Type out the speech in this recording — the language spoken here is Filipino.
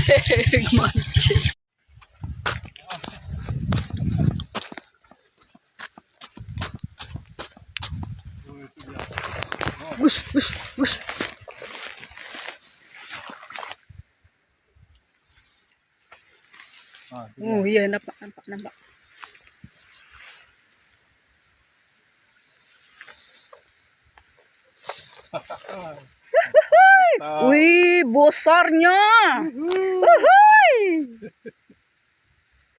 Mancing, mancing. Wush, wush, wush. Oh iya, nampak, nampak, nampak. Wih, besarnya. Wuhui.